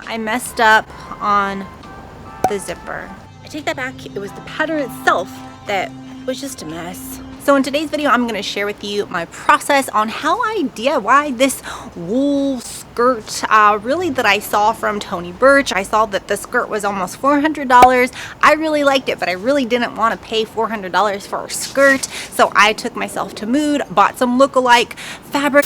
I messed up on the zipper. I take that back. It was the pattern itself that was just a mess. So in today's video, I'm going to share with you my process on how I DIY this wool skirt, really that I saw from Burch. I saw that the skirt was almost $400. I really liked it, but I really didn't want to pay $400 for a skirt. So I took myself to Mood, bought some look-alike fabric.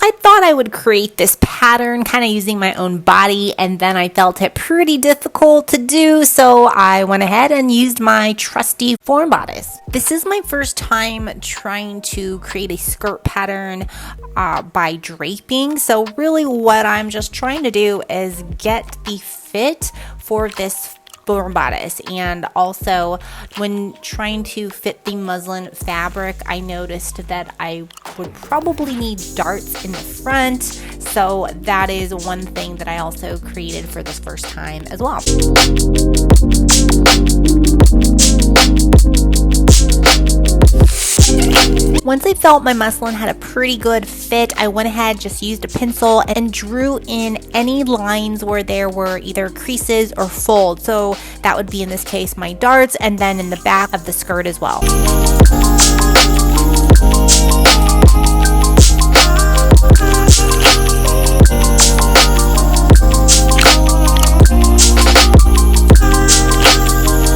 I thought I would create this pattern kind of using my own body, and then I felt it pretty difficult to do, so I went ahead and used my trusty form bodice. This is my first time trying to create a skirt pattern by draping. So really what I'm just trying to do is get the fit for this form bodice, and also when trying to fit the muslin fabric, I noticed that I would probably need darts in the front, so that is one thing that I also created for this first time as well. Once I felt my muslin had a pretty good fit, I went ahead, just used a pencil and drew in any lines where there were either creases or folds. So that would be in this case my darts, and then in the back of the skirt as well.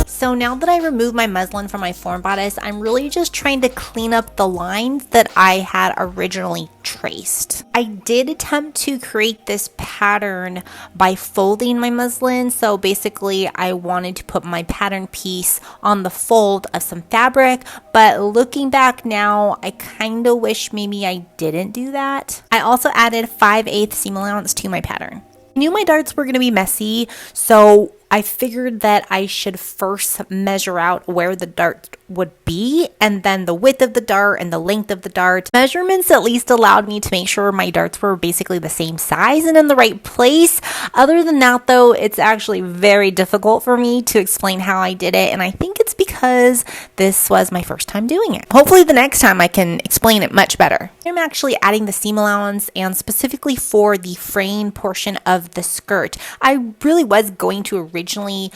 So now that I removed my muslin from my form bodice, I'm really just trying to clean up the lines that I had originally traced. I did attempt to create this pattern by folding my muslin. So basically I wanted to put my pattern piece on the fold of some fabric, but looking back now, I kind of wish maybe I didn't do that. I also added 5/8 seam allowance to my pattern. I knew my darts were going to be messy, so I figured that I should first measure out where the dart would be, and then the width of the dart and the length of the dart. Measurements at least allowed me to make sure my darts were basically the same size and in the right place. Other than that though, it's actually very difficult for me to explain how I did it, and I think it's because this was my first time doing it. Hopefully the next time I can explain it much better. I'm actually adding the seam allowance, and specifically for the frame portion of the skirt. I really was going to originally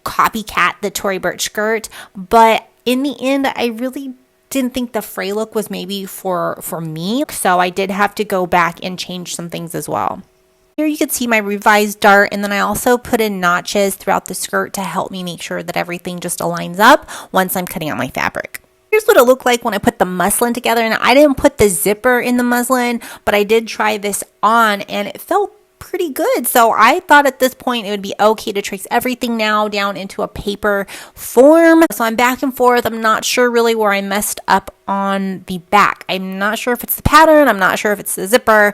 copycat the Tory Burch skirt, but in the end I really didn't think the fray look was maybe for me, so I did have to go back and change some things as well. Here you can see my revised dart, and then I also put in notches throughout the skirt to help me make sure that everything just aligns up once I'm cutting out my fabric. Here's what it looked like when I put the muslin together, and I didn't put the zipper in the muslin, but I did try this on and it felt pretty good. So I thought at this point it would be okay to trace everything now down into a paper form. So I'm back and forth. I'm not sure really where I messed up on the back. I'm not sure if it's the pattern. I'm not sure if it's the zipper.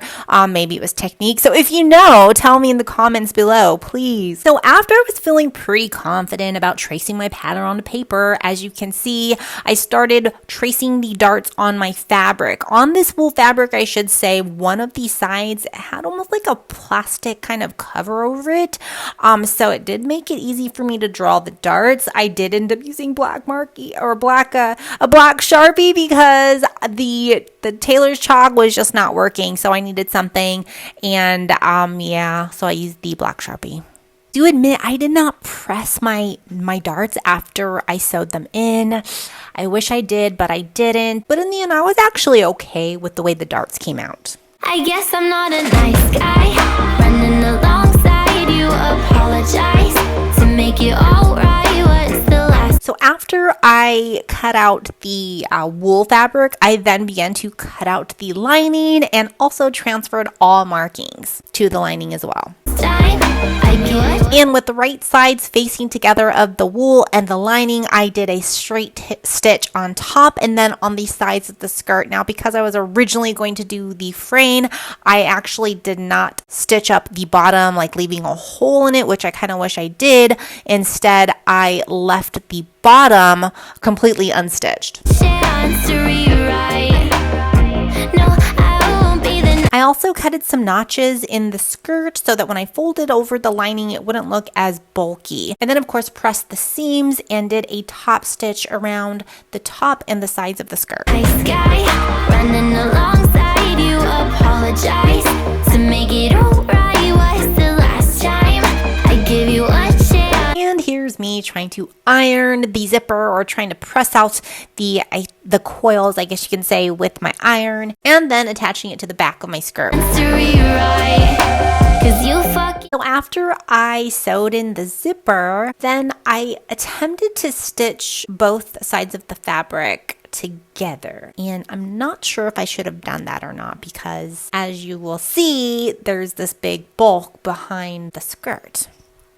Maybe it was technique. So if you know, tell me in the comments below, please. So after I was feeling pretty confident about tracing my pattern on the paper, as you can see, I started tracing the darts on my fabric. On this wool fabric, I should say, one of the sides had almost like a plastic kind of cover over it. So it did make it easy for me to draw the darts. I did end up using black marquee or a black Sharpie because the tailor's chalk was just not working, so I needed something, and yeah, so I used the black Sharpie. Do admit I did not press my darts after I sewed them in. I wish I did, but I didn't. But in the end, I was actually okay with the way the darts came out. I guess I'm not a nice guy, running alongside you, apologize to make it all right. What's the last? So after I cut out the wool fabric, I then began to cut out the lining and also transferred all markings to the lining as well. And with the right sides facing together of the wool and the lining, I did a straight stitch on top and then on the sides of the skirt. Now, because I was originally going to do the frame, I actually did not stitch up the bottom, like leaving a hole in it, which I kind of wish I did. Instead, I left the bottom completely unstitched. I also cut some notches in the skirt so that when I folded over the lining, it wouldn't look as bulky. And then of course pressed the seams and did a top stitch around the top and the sides of the skirt. Nice guy, running alongside you, apologize to make it all right. What's the me trying to iron the zipper or trying to press out the coils, I guess you can say, with my iron, and then attaching it to the back of my skirt. So after I sewed in the zipper, then I attempted to stitch both sides of the fabric together, and I'm not sure if I should have done that or not, because as you will see, there's this big bulk behind the skirt.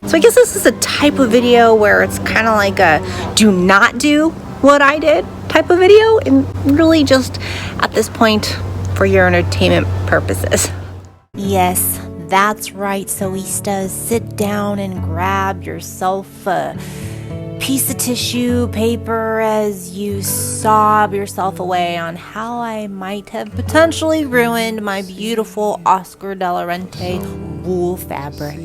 So I guess this is a type of video where it's kind of like a do not do what I did type of video, and really just at this point for your entertainment purposes. Yes, that's right, SEW-istas. Sit down and grab yourself a piece of tissue paper as you sob yourself away on how I might have potentially ruined my beautiful Oscar de la Renta wool fabric.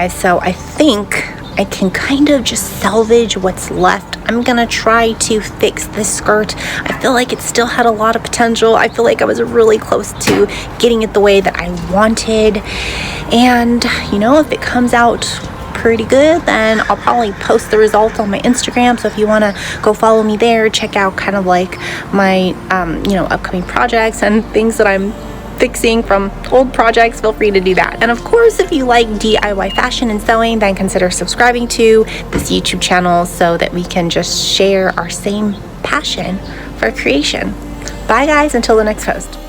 So I think I can kind of just salvage what's left. I'm gonna try to fix this skirt. I feel like it still had a lot of potential. I feel like I was really close to getting it the way that I wanted. And you know, if it comes out pretty good, then I'll probably post the results on my Instagram. So if you want to go follow me there, check out kind of like my upcoming projects and things that I'm fixing from old projects, feel free to do that. And of course, if you like DIY fashion and sewing, then consider subscribing to this YouTube channel so that we can just share our same passion for creation. Bye guys, until the next post.